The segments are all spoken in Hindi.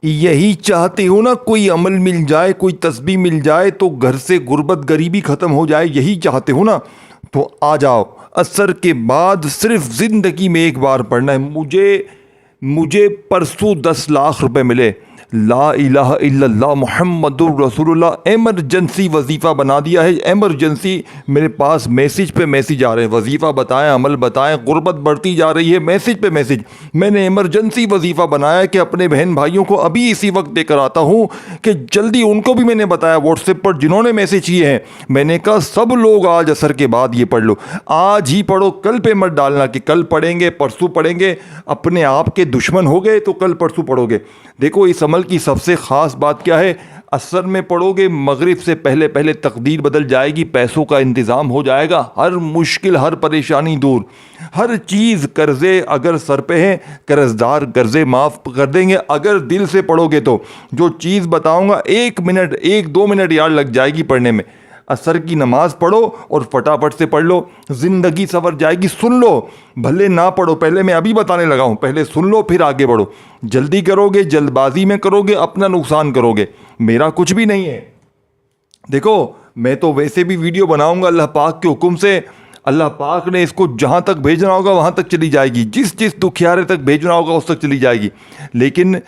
यही चाहते हो ना, कोई अमल मिल जाए, कोई तस्बीह मिल जाए तो घर से गुर्बत गरीबी ख़त्म हो जाए, यही चाहते हो ना, तो आ जाओ। असर के बाद सिर्फ ज़िंदगी में एक बार पढ़ना है। मुझे परसों 10 लाख रुपए मिले। ला इलाहा इल्लल्लाह मुहम्मदुर रसूलुल्लाह एमरजेंसी वजीफ़ा बना दिया है। एमरजेंसी मेरे पास मैसेज पे मैसेज आ रहे हैं, वजीफ़ा बताएं, अमल बताएं, गुर्बत बढ़ती जा रही है, मैसेज पे मैसेज। मैंने एमरजेंसी वजीफ़ा बनाया कि अपने बहन भाइयों को अभी इसी वक्त देकर आता हूँ कि जल्दी उनको भी मैंने बताया व्हाट्सएप पर जिन्होंने मैसेज किए हैं। मैंने कहा सब लोग आज असर के बाद ये पढ़ लो, आज ही पढ़ो, कल पे मत डालना कि कल पढ़ेंगे परसों पढ़ेंगे। अपने आप के दुश्मन हो गए तो कल परसों पढ़ोगे। देखो इस अमल की सबसे ख़ास बात क्या है, असर में पढ़ोगे मगरिब से पहले पहले तकदीर बदल जाएगी, पैसों का इंतज़ाम हो जाएगा, हर मुश्किल हर परेशानी दूर, हर चीज़, कर्ज़े अगर सर पे हैं कर्ज़दार कर्ज़े माफ़ कर देंगे अगर दिल से पढ़ोगे तो। जो चीज़ बताऊंगा 1 मिनट 1-2 मिनट यार लग जाएगी पढ़ने में। असर की नमाज पढ़ो और फटाफट से पढ़ लो, ज़िंदगी संवर जाएगी। सुन लो, भले ना पढ़ो, पहले मैं अभी बताने लगा हूँ, पहले सुन लो फिर आगे बढ़ो। जल्दी करोगे, जल्दबाजी में करोगे, अपना नुकसान करोगे, मेरा कुछ भी नहीं है। देखो मैं तो वैसे भी वीडियो बनाऊंगा अल्लाह पाक के हुक्म से। अल्लाह पाक ने इसको जहाँ तक भेजना होगा वहाँ तक चली जाएगी, जिस दुखियारे तक भेजना होगा उस तक चली जाएगी। लेकिन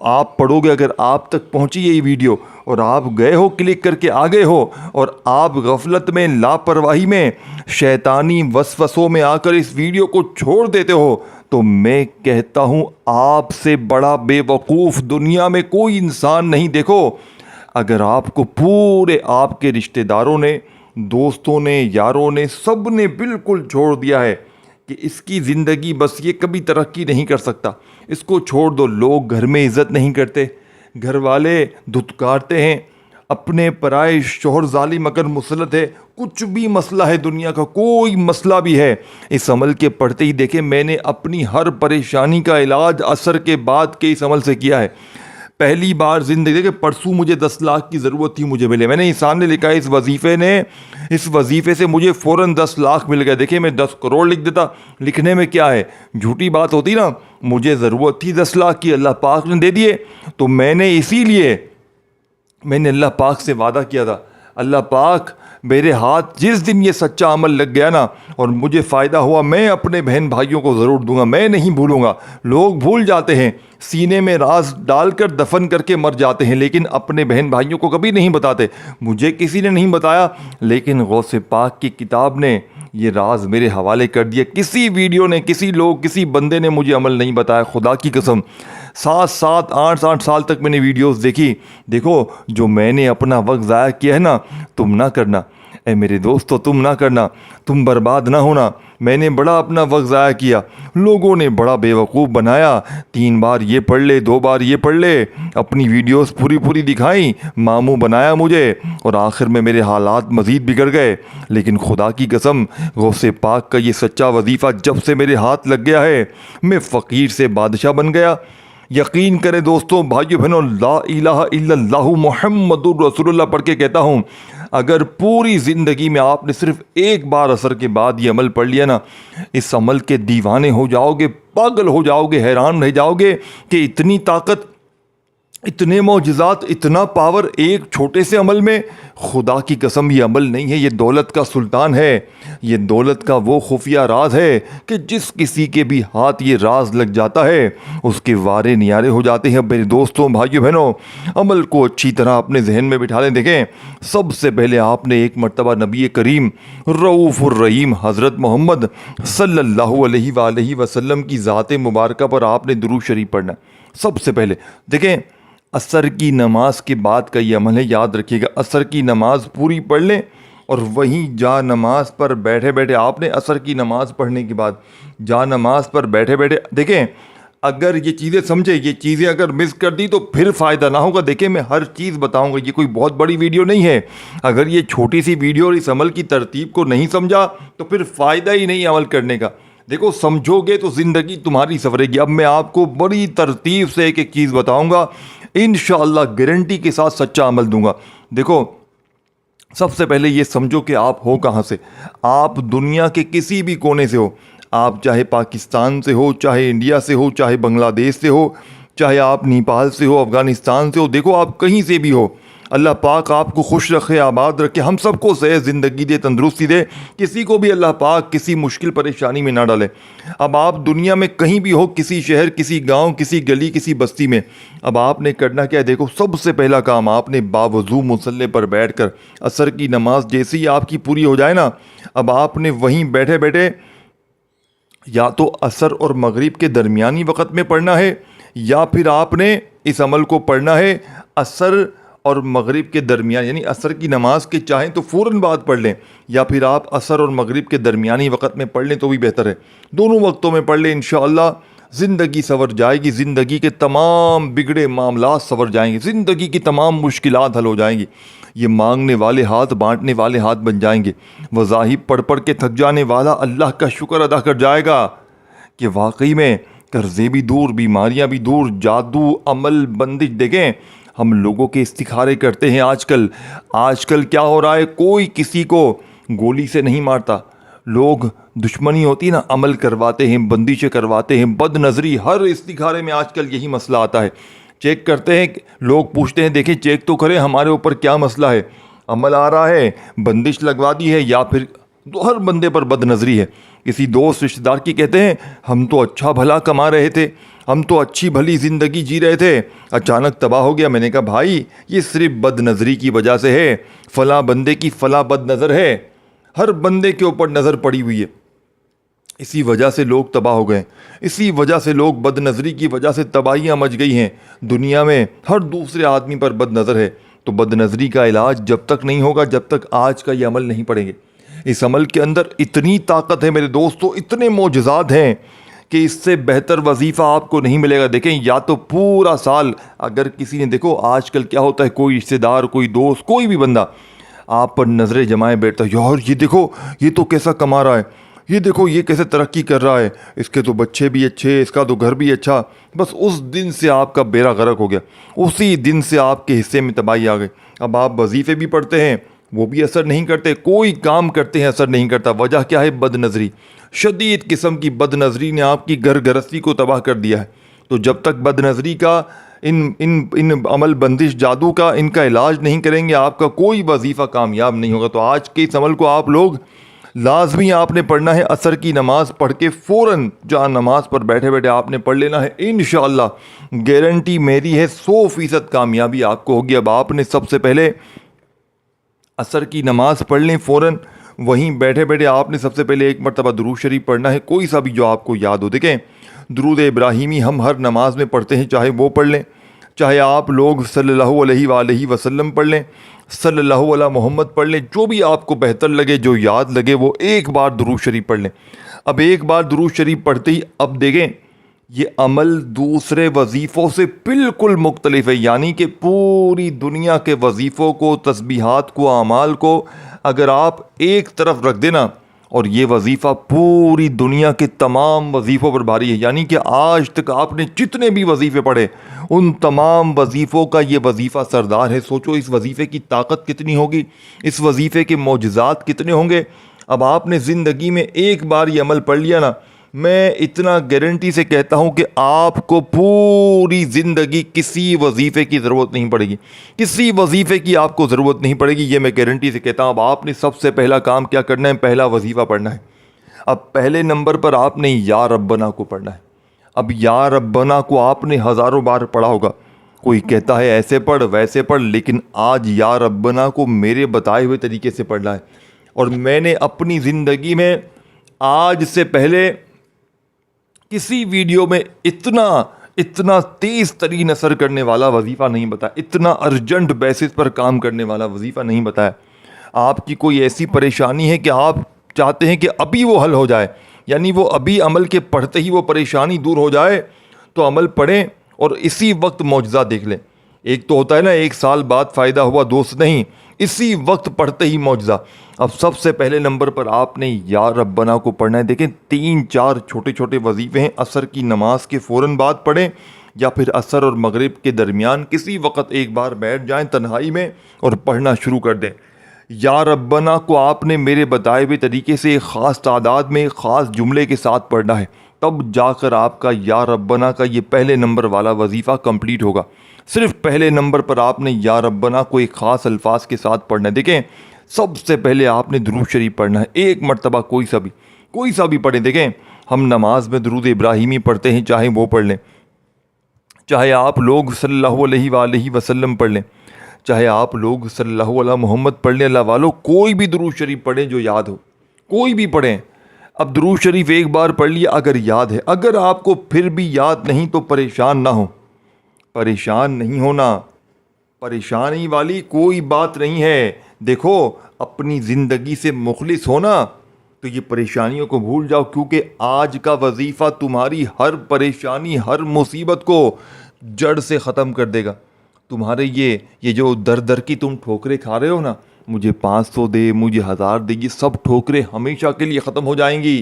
आप पढ़ोगे, अगर आप तक पहुँची ये वीडियो और आप गए हो क्लिक करके आ गए हो और आप गफलत में, लापरवाही में, शैतानी वसवसों में आकर इस वीडियो को छोड़ देते हो, तो मैं कहता हूँ आपसे बड़ा बेवकूफ़ दुनिया में कोई इंसान नहीं। देखो अगर आपको पूरे आपके रिश्तेदारों ने, दोस्तों ने, यारों ने, सब ने बिल्कुल छोड़ दिया है कि इसकी ज़िंदगी बस ये कभी तरक्की नहीं कर सकता, इसको छोड़ दो, लोग घर में इज़्ज़त नहीं करते, घर वाले धुतकारते हैं, अपने पराए शोहर जालिम अगर मुसलत है, कुछ भी मसला है दुनिया का, कोई मसला भी है, इस अमल के पढ़ते ही देखें मैंने अपनी हर परेशानी का इलाज असर के बाद के इस अमल से किया है। पहली बार ज़िंदगी के परसों मुझे 10 लाख की ज़रूरत थी, मुझे मिले। मैंने सामने लिखा है इस वजीफ़े से मुझे फ़ौरन 10 लाख मिल गए। देखिए मैं 10 करोड़ लिख देता, लिखने में क्या है, झूठी बात होती ना। मुझे ज़रूरत थी 10 लाख की, अल्लाह पाक ने दे दिए। तो मैंने अल्लाह पाक से वादा किया था, अल्लाह पाक मेरे हाथ जिस दिन ये सच्चा अमल लग गया ना और मुझे फ़ायदा हुआ, मैं अपने बहन भाइयों को ज़रूर दूंगा, मैं नहीं भूलूंगा। लोग भूल जाते हैं, सीने में राज डालकर दफन करके मर जाते हैं, लेकिन अपने बहन भाइयों को कभी नहीं बताते। मुझे किसी ने नहीं बताया, लेकिन गौसे पाक की किताब ने ये राज मेरे हवाले कर दिया। किसी वीडियो ने, किसी बंदे ने मुझे अमल नहीं बताया, खुदा की कसम। 7-7 8-8 साल तक मैंने वीडियोस देखी। देखो जो मैंने अपना वक्त ज़ाया किया है ना, तुम ना करना। ए मेरे दोस्तों, तुम ना करना, तुम बर्बाद ना होना। मैंने बड़ा अपना वक्त ज़ाया किया, लोगों ने बड़ा बेवकूफ़ बनाया, 3 बार ये पढ़ ले, 2 बार ये पढ़ ले, अपनी वीडियोस पूरी दिखाई, मामू बनाया मुझे, और आखिर में मेरे हालात मज़ीद बिगड़ गए। लेकिन खुदा की कसम, गौसे पाक का ये सच्चा वजीफ़ा जब से मेरे हाथ लग गया है, मैं फ़कीर से बादशाह बन गया। यकीन करें दोस्तों, भाइयों बहनों, ला इलाहा इल्लल्लाहु मुहम्मदुर रसूलुल्लाह पढ़ के कहता हूँ, अगर पूरी ज़िंदगी में आपने सिर्फ एक बार असर के बाद ये अमल पढ़ लिया ना, इस अमल के दीवाने हो जाओगे, पागल हो जाओगे, हैरान रह जाओगे कि इतनी ताकत, इतने मौजज़ात, इतना पावर एक छोटे से अमल में। खुदा की कसम ये अमल नहीं है, ये दौलत का सुल्तान है, ये दौलत का वो खुफिया राज है कि जिस किसी के भी हाथ ये राज लग जाता है उसके वारे नियारे हो जाते हैं। मेरे दोस्तों, भाइयों बहनों, अमल को अच्छी तरह अपने जहन में बिठा लें। देखें, सबसे पहले आपने एक मर्तबा नबी करीम रऊफ़ुर रहीम हज़रत मोहम्मद सल्लल्लाहु अलैहि वसल्लम की ज़ात मुबारक पर आपने दुरूद शरीफ पढ़ना सबसे पहले। देखें, असर की नमाज के बाद का ये अमल है, याद रखिएगा। असर की नमाज पूरी पढ़ लें और वहीं जा नमाज पर बैठे बैठे, आपने असर की नमाज पढ़ने के बाद जा नमाज पर बैठे बैठे, देखें अगर ये चीज़ें समझे, ये चीज़ें अगर मिस कर दी तो फिर फ़ायदा ना होगा। देखिए मैं हर चीज़ बताऊंगा, ये कोई बहुत बड़ी वीडियो नहीं है। अगर ये छोटी सी वीडियो और इस अमल की तरतीब को नहीं समझा तो फिर फ़ायदा ही नहीं अमल करने का। देखो समझोगे तो ज़िंदगी तुम्हारी संवरेगी। अब मैं आपको बड़ी तरतीब से एक एक चीज़ बताऊंगा, इंशाअल्लाह गारंटी के साथ सच्चा अमल दूंगा। देखो सबसे पहले ये समझो कि आप हो कहाँ से। आप दुनिया के किसी भी कोने से हो, आप चाहे पाकिस्तान से हो, चाहे इंडिया से हो, चाहे बांग्लादेश से हो, चाहे आप नेपाल से हो, अफ़गानिस्तान से हो, देखो आप कहीं से भी हो, अल्लाह पाक आपको खुश रखे, आबाद रखे, हम सबको सेहत ज़िंदगी दे, तंदुरुस्ती दे, किसी को भी अल्लाह पाक किसी मुश्किल परेशानी में ना डाले। अब आप दुनिया में कहीं भी हो, किसी शहर, किसी गांव, किसी गली, किसी बस्ती में, अब आपने करना क्या है? देखो, सबसे पहला काम आपने बावजू मुसल्ले पर बैठकर असर की नमाज जैसे ही आपकी पूरी हो जाए ना, अब आपने वहीं बैठे बैठे या तो असर और मगरिब के दरमियानी वक़्त में पढ़ना है, या फिर आपने इस अमल को पढ़ना है असर और मगरिब के दरमियान, यानी असर की नमाज के चाहें तो फ़ौरन बाद पढ़ लें, या फिर आप असर और मगरिब के दरमियानी वक़्त में पढ़ लें तो भी बेहतर है। दोनों वक्तों में पढ़ लें, इंशाअल्लाह ज़िंदगी संवर जाएगी, ज़िंदगी के तमाम बिगड़े मामलात संवर जाएंगे, ज़िंदगी की तमाम मुश्किलात हल हो जाएंगी। ये मांगने वाले हाथ बांटने वाले हाथ बन जाएंगे। वज़ाहिब पढ़ पढ़ के थक जाने वाला अल्लाह का शुक्र अदा कर जाएगा कि वाकई में कर्ज़े भी दूर, बीमारियां भी दूर, जादू, अमल, बंदिश। देखें, हम लोगों के इस्तिखारे करते हैं आजकल क्या हो रहा है? कोई किसी को गोली से नहीं मारता, लोग दुश्मनी होती है ना, अमल करवाते हैं, बंदिशें करवाते हैं, बदनज़री। हर इस्तिखारे में आजकल यही मसला आता है। चेक करते हैं, लोग पूछते हैं देखें चेक तो करें हमारे ऊपर क्या मसला है, अमल आ रहा है, बंदिश लगवा दी है, या फिर हर बंदे पर बदनज़री है। किसी दोस्त रिश्तेदार की कहते हैं हम तो अच्छा भला कमा रहे थे, हम तो अच्छी भली ज़िंदगी जी रहे थे, अचानक तबाह हो गया। मैंने कहा भाई ये सिर्फ बदनज़री की वजह से है, फ़लाँ बंदे की फ़लाँ बदनज़र है, हर बंदे के ऊपर नज़र पड़ी हुई है, इसी वजह से लोग तबाह हो गए, इसी वजह से लोग बदनज़री की वजह से तबाहियाँ मच गई हैं दुनिया में। हर दूसरे आदमी पर बदनज़र है। तो बदनज़री का इलाज जब तक नहीं होगा जब तक आज का ये अमल नहीं पढ़ेंगे। इस अमल के अंदर इतनी ताकत है मेरे दोस्तों, इतने मोजज़ात हैं कि इससे बेहतर वजीफ़ा आपको नहीं मिलेगा। देखें, या तो पूरा साल अगर किसी ने, देखो आजकल क्या होता है, कोई रिश्तेदार, कोई दोस्त, कोई भी बंदा आप पर नज़रें जमाए बैठता है, यार ये देखो ये तो कैसा कमा रहा है, ये देखो ये कैसे तरक्की कर रहा है, इसके तो बच्चे भी अच्छे, इसका तो घर भी अच्छा। बस उस दिन से आपका बेड़ा गर्क हो गया, उसी दिन से आपके हिस्से में तबाही आ गई। अब आप वजीफ़े भी पढ़ते हैं वो भी असर नहीं करते, कोई काम करते हैं असर नहीं करता। वजह क्या है? बदनज़री। शदीद किस्म की बदनज़री ने आपकी घर गृहस्थी को तबाह कर दिया है। तो जब तक बदनज़री का इन अमल, बंदिश, जादू का इनका इलाज नहीं करेंगे आपका कोई वजीफ़ा कामयाब नहीं होगा। तो आज के इस अमल को आप लोग लाजमी आपने पढ़ना है। असर की नमाज पढ़ के फ़ौरन जहाँ नमाज पर बैठे बैठे आपने पढ़ लेना है। इंशाअल्लाह गारंटी मेरी है 100% कामयाबी आपको होगी। अब आपने सबसे पहले असर की नमाज पढ़ लें फ़ौरन, वहीं बैठे बैठे आपने सबसे पहले एक मरतबा दुरूद शरीफ पढ़ना है, कोई सा भी जो आपको याद हो। देखें, दुरूद इब्राहिमी हम हर नमाज में पढ़ते हैं, चाहे वो पढ़ लें, चाहे आप लोग सल्लल्लाहु अलैहि वसल्लम पढ़ लें, सल्लल्लाहु अला मोहम्मद पढ़ लें, जो भी आपको बेहतर लगे, जो याद लगे, वो एक बार दुरूद शरीफ पढ़ लें। अब एक बार दुरूद शरीफ पढ़ते ही अब देखें ये अमल दूसरे वजीफ़ों से बिल्कुल मुख्तलिफ है। यानी कि पूरी दुनिया के वजीफ़ों को, तस्बीहात को, आमाल को अगर आप एक तरफ रख देना, और ये वजीफ़ा पूरी दुनिया के तमाम वजीफ़ों पर भारी है। यानी कि आज तक आपने जितने भी वजीफ़े पढ़े उन तमाम वजीफ़ों का ये वजीफ़ा सरदार है। सोचो इस वजीफ़े की ताकत कितनी होगी, इस वजीफ़े के मौजज़ात कितने होंगे। अब आपने ज़िंदगी में एक बार ये अमल पढ़ लिया ना, मैं इतना गारंटी से कहता हूँ कि आपको पूरी ज़िंदगी किसी वजीफ़े की ज़रूरत नहीं पड़ेगी, किसी वजीफ़े की आपको ज़रूरत नहीं पड़ेगी, ये मैं गारंटी से कहता हूँ। अब आपने सबसे पहला काम क्या करना है? पहला वजीफ़ा पढ़ना है। अब पहले नंबर पर आपने या रब्बना को पढ़ना है। अब या रब्बना को आपने हज़ारों बार पढ़ा होगा, कोई कहता है ऐसे पढ़ वैसे पढ़, लेकिन आज या रब्बना को मेरे बताए हुए तरीके से पढ़ना है। और मैंने अपनी ज़िंदगी में आज से पहले किसी वीडियो में इतना तेज़ तरीन असर करने वाला वजीफ़ा नहीं बताया, इतना अर्जेंट बेसिस पर काम करने वाला वजीफ़ा नहीं बताया। आपकी कोई ऐसी परेशानी है कि आप चाहते हैं कि अभी वो हल हो जाए, यानी वो अभी अमल के पढ़ते ही वो परेशानी दूर हो जाए, तो अमल पढ़ें और इसी वक्त मौजज़ा देख लें। एक तो होता है ना, एक साल बाद फ़ायदा हुआ, दोस्त नहीं, इसी वक्त पढ़ते ही मौजज़ा। अब सबसे पहले नंबर पर आपने या रब्बना को पढ़ना है। देखें 3-4 छोटे छोटे वजीफ़े हैं, असर की नमाज के फ़ौरन बाद पढ़ें, या फिर असर और मगरिब के दरमियान किसी वक्त एक बार बैठ जाएं तन्हाई में और पढ़ना शुरू कर दें। या रब्बना को आपने मेरे बताए हुए तरीके से एक ख़ास तादाद में ख़ास जुमले के साथ पढ़ना है, तब जाकर आपका या रब्बना का ये पहले नंबर वाला वजीफ़ा कंप्लीट होगा। सिर्फ पहले नंबर पर आपने या रब्बना को एक ख़ास अल्फाज के साथ पढ़ना है। देखें, सबसे पहले आपने दुरूद शरीफ पढ़ना है, एक मरतबा कोई सा भी पढ़ें। देखें, हम नमाज में दुरूद इब्राहिमी पढ़ते हैं, चाहे वो पढ़ लें, चाहे आप लोग सल्लल्लाहु अलैहि वसल्लम पढ़ लें, चाहे आप लोग सल्लल्लाहु अला मोहम्मद पढ़ लें। अल्लाह वालों, कोई भी दुरूद शरीफ पढ़ें जो याद हो, कोई भी पढ़ें। अब दुरूद शरीफ एक बार पढ़ लिया, अगर याद है, अगर आपको फिर भी याद नहीं तो परेशान ना हो, परेशान नहीं होना, परेशानी वाली कोई बात नहीं है। देखो, अपनी ज़िंदगी से मुखलिस होना तो ये परेशानियों को भूल जाओ, क्योंकि आज का वजीफ़ा तुम्हारी हर परेशानी, हर मुसीबत को जड़ से ख़त्म कर देगा। तुम्हारे ये जो दर दर की तुम ठोकरें खा रहे हो ना, मुझे 500 दे, मुझे 1000 दे, ये सब ठोकरें हमेशा के लिए ख़त्म हो जाएंगी।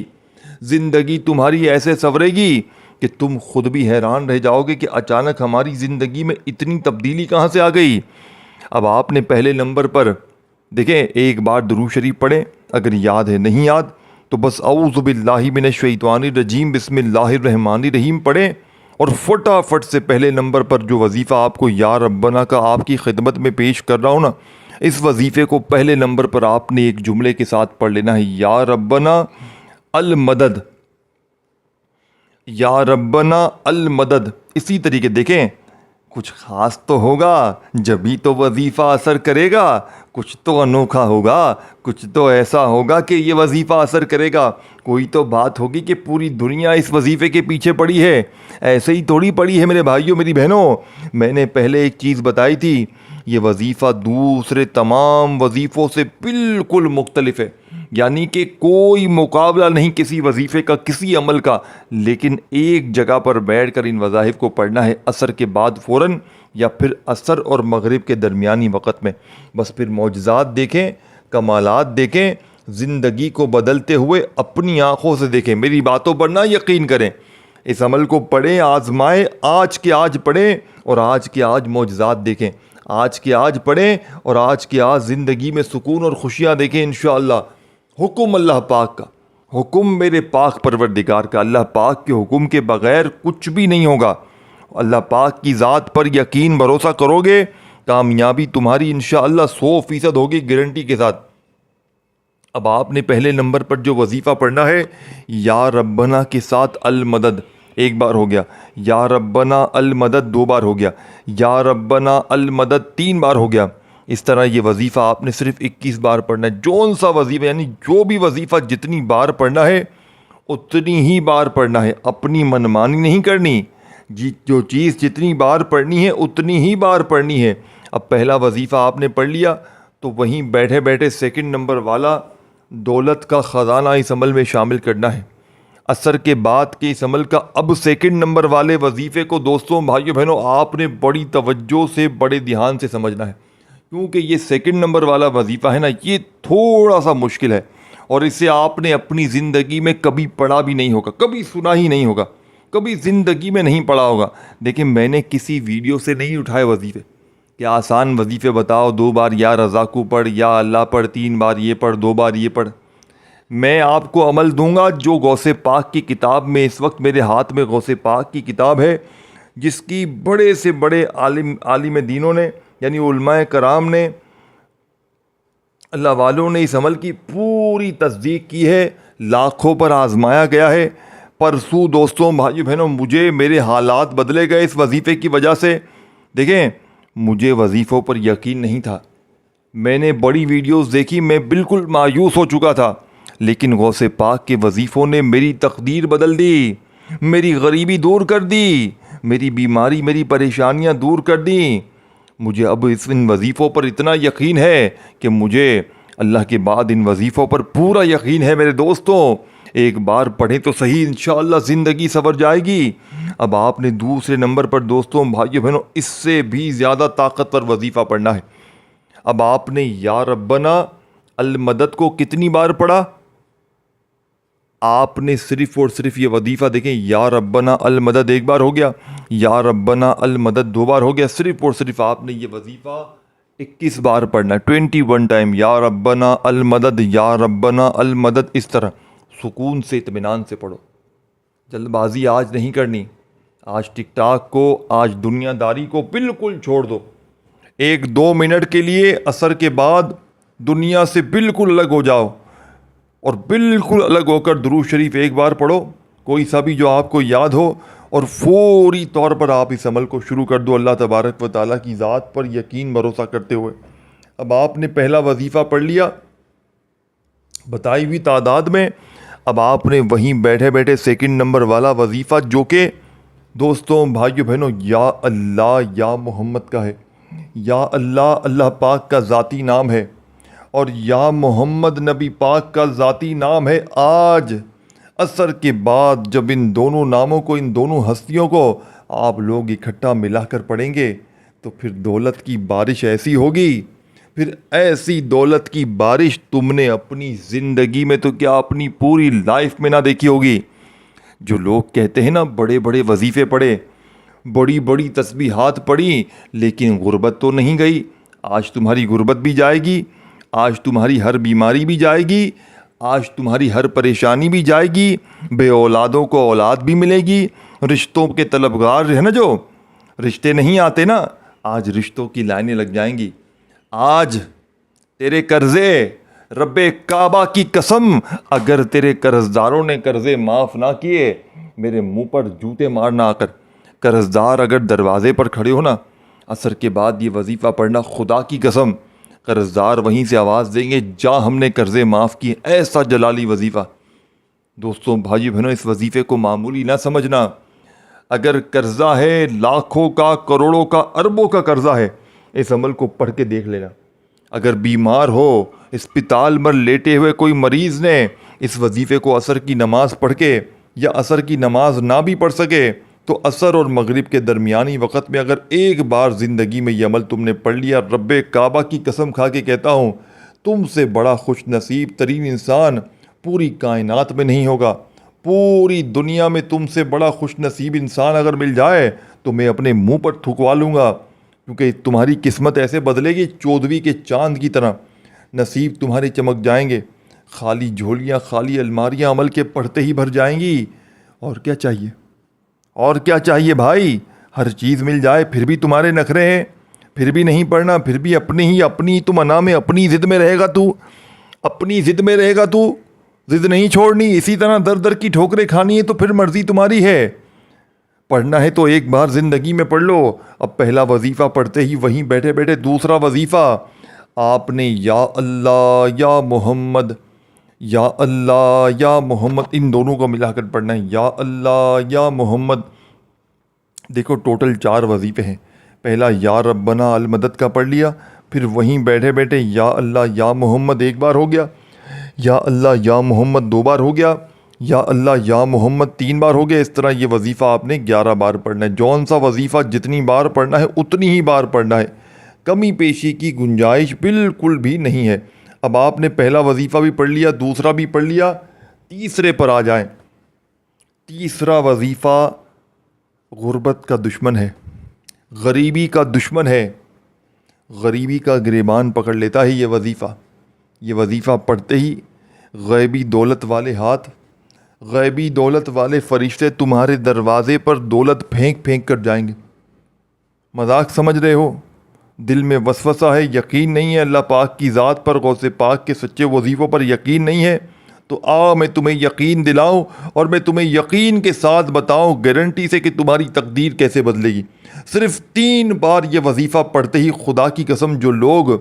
ज़िंदगी तुम्हारी ऐसे संवरेगी कि तुम खुद भी हैरान रह जाओगे कि अचानक हमारी ज़िंदगी में इतनी तब्दीली कहाँ से आ गई। अब आपने पहले नंबर पर देखें, एक बार दुरूद शरीफ पढ़ें, अगर याद है, नहीं याद तो बस औज़ु बिल्लाहि मिनश शैतानिर रजीम बिस्मिल्लाहिर रहमानिर रहीम पढ़ें, और फटाफट से पहले नंबर पर जो वजीफ़ा आपको या रब्बना का आपकी खिदमत में पेश कर रहा हूँ ना, इस वजीफ़े को पहले नंबर पर आपने एक जुमले के साथ पढ़ लेना है, या रब्बना अल मदद, या रब्बना अल मदद। इसी तरीके देखें, कुछ ख़ास तो होगा जब ही तो वजीफ़ा असर करेगा, कुछ तो अनोखा होगा, कुछ तो ऐसा होगा कि ये वजीफ़ा असर करेगा। कोई तो बात होगी कि पूरी दुनिया इस वजीफ़े के पीछे पड़ी है, ऐसे ही थोड़ी पड़ी है मेरे भाइयों मेरी बहनों। मैंने पहले एक चीज़ बताई थी, ये वजीफ़ा दूसरे तमाम वजीफ़ों से बिल्कुल मुख्तलिफ है, यानी कि कोई मुकाबला नहीं किसी वजीफ़े का, किसी अमल का। लेकिन एक जगह पर बैठकर इन वज़ाइफ को पढ़ना है, असर के बाद फ़ौरन, या फिर असर और मगरिब के दरमियानी वक़्त में। बस फिर मौजज़ात देखें, कमालात देखें, ज़िंदगी को बदलते हुए अपनी आँखों से देखें। मेरी बातों पर ना यकीन करें, इस अमल को पढ़ें, आज़माएँ, आज के आज पढ़ें और आज के आज मौजज़ात देखें। आज के आज पढ़ें और आज के आज ज़िंदगी में सुकून और खुशियाँ देखें इंशाअल्लाह। हुक्म अल्लाह पाक का, हुक्म मेरे पाक परवरदिगार का। अल्लाह पाक के हुक्म के बग़ैर कुछ भी नहीं होगा। अल्लाह पाक की ज़ात पर यकीन भरोसा करोगे, कामयाबी तुम्हारी इंशाअल्लाह 100% होगी, गारंटी के साथ। अब आपने पहले नंबर पर जो वजीफ़ा पढ़ना है, या रब्बना के साथ अल मदद एक बार हो गया, या रब्बना अल मदद 2 बार हो गया, या रब्बना अल मदद 3 बार हो गया। इस तरह ये वजीफ़ा आपने सिर्फ 21 बार पढ़ना है। जौन सा वजीफ़ा, यानी जो भी वजीफ़ा जितनी बार पढ़ना है उतनी ही बार पढ़ना है, अपनी मनमानी नहीं करनी। जो चीज़ जितनी बार पढ़नी है उतनी ही बार पढ़नी है। अब पहला वजीफ़ा आपने पढ़ लिया तो वहीं बैठे बैठे सेकंड नंबर वाला दौलत का ख़जाना इस अमल में शामिल करना है। असर के बाद के इस अमल का अब सेकंड नंबर वाले वजीफ़े को दोस्तों, भाइयों बहनों, आपने बड़ी तवज्जो से, बड़े ध्यान से समझना है, क्योंकि ये सेकंड नंबर वाला वजीफ़ा है ना, ये थोड़ा सा मुश्किल है और इसे आपने अपनी ज़िंदगी में कभी पढ़ा भी नहीं होगा, कभी सुना ही नहीं होगा, कभी ज़िंदगी में नहीं पढ़ा होगा। देखिए, मैंने किसी वीडियो से नहीं उठाए वजीफ़े कि आसान वजीफ़े बताओ, 2 बार या रज़ाकू पढ़, या अल्लाह पढ़, 3 बार ये पढ़, 2 बार ये पढ़। मैं आपको अमल दूंगा जो गौसे पाक की किताब में, इस वक्त मेरे हाथ में गौसे पाक की किताब है, जिसकी बड़े से बड़े आलिम दीनों ने, यानी उलमाए कराम ने, अल्लाह वालों ने इस अमल की पूरी तस्दीक की है, लाखों पर आजमाया गया है। परसों दोस्तों, भाइयों बहनों, मुझे मेरे हालात बदले गए इस वजीफ़े की वजह से। देखें, मुझे वजीफ़ों पर यकीन नहीं था, मैंने बड़ी वीडियोस देखी, मैं बिल्कुल मायूस हो चुका था, लेकिन गौसे पाक के वजीफ़ों ने मेरी तकदीर बदल दी, मेरी गरीबी दूर कर दी, मेरी बीमारी, मेरी परेशानियां दूर कर दी। मुझे अब इन वजीफ़ों पर इतना यकीन है कि मुझे अल्लाह के बाद इन वजीफ़ों पर पूरा यकीन है। मेरे दोस्तों, एक बार पढ़ें तो सही, इंशाअल्लाह ज़िंदगी संवर जाएगी। अब आपने दूसरे नंबर पर दोस्तों, भाइयों बहनों, इससे भी ज़्यादा ताकतवर वजीफ़ा पढ़ना है। अब आपने या रब्बना अल मदद को कितनी बार पढ़ा? आपने सिर्फ और सिर्फ ये वजीफ़ा देखें, या रब्बना अल मदद 1 बार हो गया, या रब्बना अल मदद 2 बार हो गया। सिर्फ और सिर्फ आपने ये वजीफ़ा 21 बार पढ़ना है, 21 टाइम, या रब्बना अल मदद, या रब्बना अल मदद। इस तरह सुकून से, इत्मीनान से पढ़ो, जल्दबाजी आज नहीं करनी। आज टिकटॉक को, आज दुनियादारी को बिल्कुल छोड़ दो। 1-2 मिनट के लिए असर के बाद दुनिया से बिल्कुल अलग हो जाओ और बिल्कुल अलग होकर दुरूद शरीफ एक बार पढ़ो, कोई सा भी जो आपको याद हो, और फौरी तौर पर आप इस अमल को शुरू कर दो अल्लाह तबारक व ताला की ज़ात पर यकीन भरोसा करते हुए। अब आपने पहला वजीफ़ा पढ़ लिया बताई हुई तादाद में, अब आपने वहीं बैठे बैठे सेकंड नंबर वाला वजीफ़ा, जो कि दोस्तों भाइयों बहनों या अल्लाह या मोहम्मद का है। या अल्लाह अल्लाह पाक का ज़ाती नाम है और या मोहम्मद नबी पाक का ज़ाती नाम है। आज असर के बाद जब इन दोनों नामों को, इन दोनों हस्तियों को आप लोग इकट्ठा मिलाकर पढ़ेंगे तो फिर दौलत की बारिश ऐसी होगी, फिर ऐसी दौलत की बारिश तुमने अपनी ज़िंदगी में तो क्या अपनी पूरी लाइफ में ना देखी होगी। जो लोग कहते हैं ना बड़े बड़े वजीफ़े पढ़े, बड़ी बड़ी तस्बीहात पढ़ी, लेकिन गुर्बत तो नहीं गई। आज तुम्हारी गुर्बत भी जाएगी, आज तुम्हारी हर बीमारी भी जाएगी, आज तुम्हारी हर परेशानी भी जाएगी, बे औलादों को औलाद भी मिलेगी, रिश्तों के तलबगार है ना, जो रिश्ते नहीं आते ना, आज रिश्तों की लाइनें लग जाएंगी। आज तेरे कर्जे, रब्बे काबा की कसम, अगर तेरे कर्जदारों ने कर्जे माफ़ ना किए, मेरे मुंह पर जूते मारना आकर। कर्जदार अगर दरवाजे पर खड़े हो ना, असर के बाद ये वजीफ़ा पढ़ना, खुदा की कसम कर्जदार वहीं से आवाज़ देंगे, जा हमने कर्जे माफ़ किए। ऐसा जलाली वजीफ़ा। दोस्तों भाइयों बहनों, इस वजीफ़े को मामूली ना समझना। अगर कर्जा है लाखों का, करोड़ों का, अरबों का कर्जा है, इस अमल को पढ़ के देख लेना। अगर बीमार हो, अस्पताल में लेटे हुए कोई मरीज़ ने इस वजीफ़े को असर की नमाज़ पढ़ के, या असर की नमाज ना भी पढ़ सके तो असर और मगरिब के दरमियानी वक़्त में अगर एक बार ज़िंदगी में ये अमल तुमने पढ़ लिया, रब्बे काबा की कसम खा के कहता हूँ, तुमसे बड़ा खुश नसीब तरीन इंसान पूरी कायनात में नहीं होगा। पूरी दुनिया में तुमसे बड़ा खुश नसीब इंसान अगर मिल जाए तो मैं अपने मुंह पर थुकवा लूँगा, क्योंकि तुम्हारी किस्मत ऐसे बदलेगी 14वीं के चांद की तरह। नसीब तुम्हारे चमक जाएंगे, खाली झोलियाँ, खाली अलमारियाँ अमल के पढ़ते ही भर जाएंगी। और क्या चाहिए, और क्या चाहिए भाई। हर चीज़ मिल जाए फिर भी तुम्हारे नखरे हैं, फिर भी नहीं पढ़ना, फिर भी अपनी तुम अना में अपनी ज़िद में रहेगा तू, अपनी ज़िद में रहेगा तू, ज़िद नहीं छोड़नी, इसी तरह दर दर की ठोकरें खानी है तो फिर मर्ज़ी तुम्हारी है। पढ़ना है तो एक बार ज़िंदगी में पढ़ लो। अब पहला वजीफ़ा पढ़ते ही वहीं बैठे बैठे दूसरा वजीफ़ा आपने या अल्लाह या मोहम्मद, या अल्लाह या मोहम्मद, इन दोनों को मिलाकर पढ़ना है, या अल्लाह या मोहम्मद। देखो टोटल 4 वजीफ़े हैं। पहला या रब्बना अल मदद का पढ़ लिया, फिर वहीं बैठे बैठे या अल्लाह या मोहम्मद एक बार हो गया, या अल्लाह या मोहम्मद 2 बार हो गया, या अल्लाह या मोहम्मद 3 बार हो गया। इस तरह ये वजीफ़ा आपने 11 बार पढ़ना है। जौन सा वजीफ़ा जितनी बार पढ़ना है उतनी ही बार पढ़ना है, कमी पेशी की गुंजाइश बिल्कुल भी नहीं है। अब आपने पहला वजीफ़ा भी पढ़ लिया, दूसरा भी पढ़ लिया, तीसरे पर आ जाएं। तीसरा वजीफ़ा गुर्बत का दुश्मन है, गरीबी का दुश्मन है, गरीबी का गिरेबान पकड़ लेता है ये वजीफ़ा। ये वजीफ़ा पढ़ते ही गैबी दौलत वाले हाथ, गैबी दौलत वाले फरिश्ते तुम्हारे दरवाज़े पर दौलत फेंक फेंक कर जाएंगे। मजाक समझ रहे हो? दिल में वसवसा है, यकीन नहीं है अल्लाह पाक की ज़ात पर, गौसे पाक के सच्चे वजीफ़ों पर यकीन नहीं है, तो आओ मैं तुम्हें यकीन दिलाऊं और मैं तुम्हें यकीन के साथ बताऊं गारंटी से कि तुम्हारी तकदीर कैसे बदलेगी। सिर्फ 3 बार ये वजीफ़ा पढ़ते ही खुदा की कसम जो लोग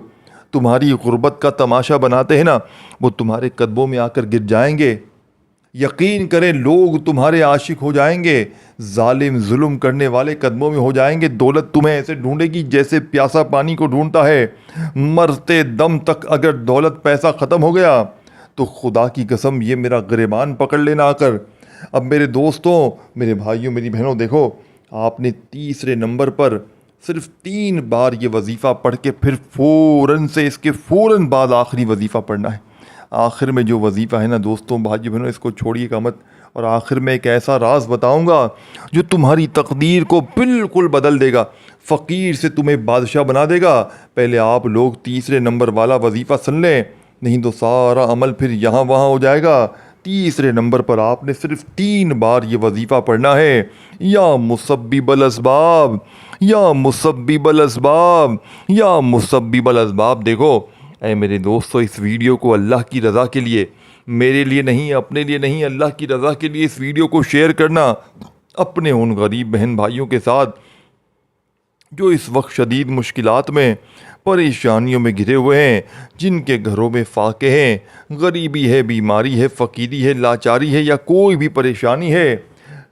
तुम्हारी गुर्बत का तमाशा बनाते हैं ना, वो तुम्हारे कदमों में आकर गिर जाएंगे। यकीन करें लोग तुम्हारे आशिक हो जाएंगे, जालिम जुल्म करने वाले कदमों में हो जाएंगे। दौलत तुम्हें ऐसे ढूंढेगी जैसे प्यासा पानी को ढूंढता है। मरते दम तक अगर दौलत पैसा ख़त्म हो गया तो खुदा की कसम ये मेरा गिरेबान पकड़ लेना आकर। अब मेरे दोस्तों, मेरे भाइयों, मेरी बहनों, देखो आपने तीसरे नंबर पर सिर्फ 3 बार ये वजीफ़ा पढ़ के फिर फ़ौरन से इसके फ़ौरन बाद आखिरी वजीफ़ा पढ़ना है। आखिर में जो वजीफ़ा है ना दोस्तों, भाइयों बहनों, इसको छोड़िएगा मत। और आखिर में एक ऐसा राज बताऊंगा जो तुम्हारी तकदीर को बिल्कुल बदल देगा, फ़कीर से तुम्हें बादशाह बना देगा। पहले आप लोग तीसरे नंबर वाला वजीफ़ा सुन लें, नहीं तो सारा अमल फिर यहाँ वहाँ हो जाएगा। तीसरे नंबर पर आपने सिर्फ 3 बार ये वजीफ़ा पढ़ना है, या मुसब्बिबल असबाब, या मुसब्बिबल असबाब, या मुसब्बिबल असबाब। देखो ऐ मेरे दोस्तों, इस वीडियो को अल्लाह की रज़ा के लिए, मेरे लिए नहीं, अपने लिए नहीं, अल्लाह की रज़ा के लिए इस वीडियो को शेयर करना अपने उन गरीब बहन भाइयों के साथ जो इस वक्त शदीद मुश्किलात में, परेशानियों में घिरे हुए हैं, जिनके घरों में फाके हैं, गरीबी है, बीमारी है, फ़कीरी है, लाचारी है, या कोई भी परेशानी है।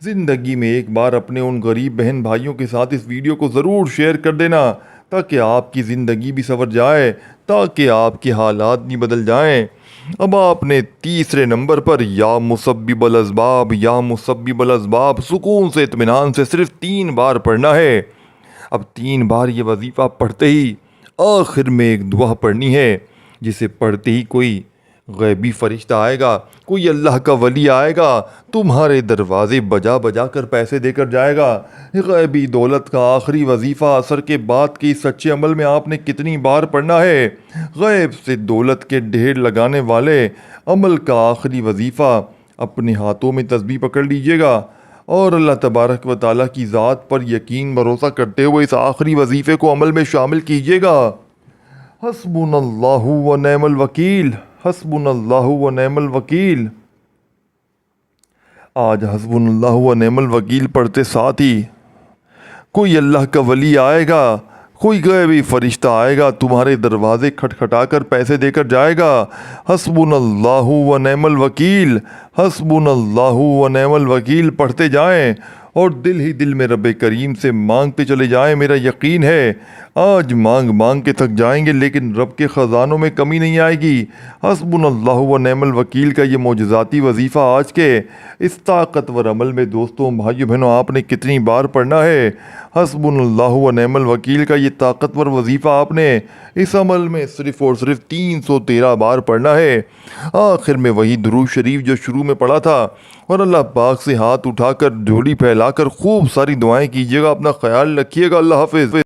ज़िंदगी में एक बार अपने उन गरीब बहन भाइयों के साथ इस वीडियो को ज़रूर शेयर कर देना, ताकि आपकी ज़िंदगी भी संवर जाए, ताकि आपके हालात भी बदल जाएं। अब आपने तीसरे नंबर पर या मुसब्बिबल असबाब, या मुसब्बिबल असबाब सुकून से, इत्मीनान से सिर्फ 3 बार पढ़ना है। अब 3 बार ये वजीफ़ा पढ़ते ही आखिर में एक दुआ पढ़नी है, जिसे पढ़ते ही कोई गैबी फरिश्ता आएगा, कोई अल्लाह का वली आएगा, तुम्हारे दरवाज़े बजा बजा कर पैसे देकर जाएगा। गैबी दौलत का आखिरी वजीफ़ा असर के बाद के इस सच्चे अमल में आपने कितनी बार पढ़ना है? गैब से दौलत के ढेर लगाने वाले अमल का आखिरी वजीफ़ा अपने हाथों में तस्बीह पकड़ लीजिएगा और अल्लाह तबारक व तआला की ज़ात पर यकीन भरोसा करते हुए इस आखिरी वजीफ़े को अमल में शामिल कीजिएगा। हस्बुनल्लाहु व नेमल वकील, हस्बुनल्लाहु व नेमल वकील। आज हस्बुनल्लाहु व नेमल वकील पढ़ते साथ ही कोई अल्लाह का वली आएगा, कोई गैबी फरिश्ता आएगा, तुम्हारे दरवाज़े खटखटाकर पैसे देकर जाएगा। हस्बुनल्लाहु व नेमल वकील, हस्बुनल्लाहु व नेमल वकील पढ़ते जाएं और दिल ही दिल में रब्बे करीम से मांगते चले जाएं। मेरा यकीन है आज मांग मांग के थक जाएंगे, लेकिन रब के ख़ज़ानों में कमी नहीं आएगी। हस्बुनल्लाहु व नेमल वकील का ये मोजज़ाती वजीफ़ा आज के इस ताकतवर अमल में दोस्तों, भाइयों बहनों, आपने कितनी बार पढ़ना है? हस्बुनल्लाहु व नेमल वकील का ये ताकतवर वजीफ़ा आपने इस अमल में सिर्फ़ और सिर्फ 313 बार पढ़ना है। आखिर में वही दुरूद शरीफ जो शुरू में पढ़ा था, और अल्लाह पाक से हाथ उठाकर झोली फैलाकर खूब सारी दुआएं कीजिएगा। अपना ख्याल रखिएगा। अल्लाह हाफ़िज़।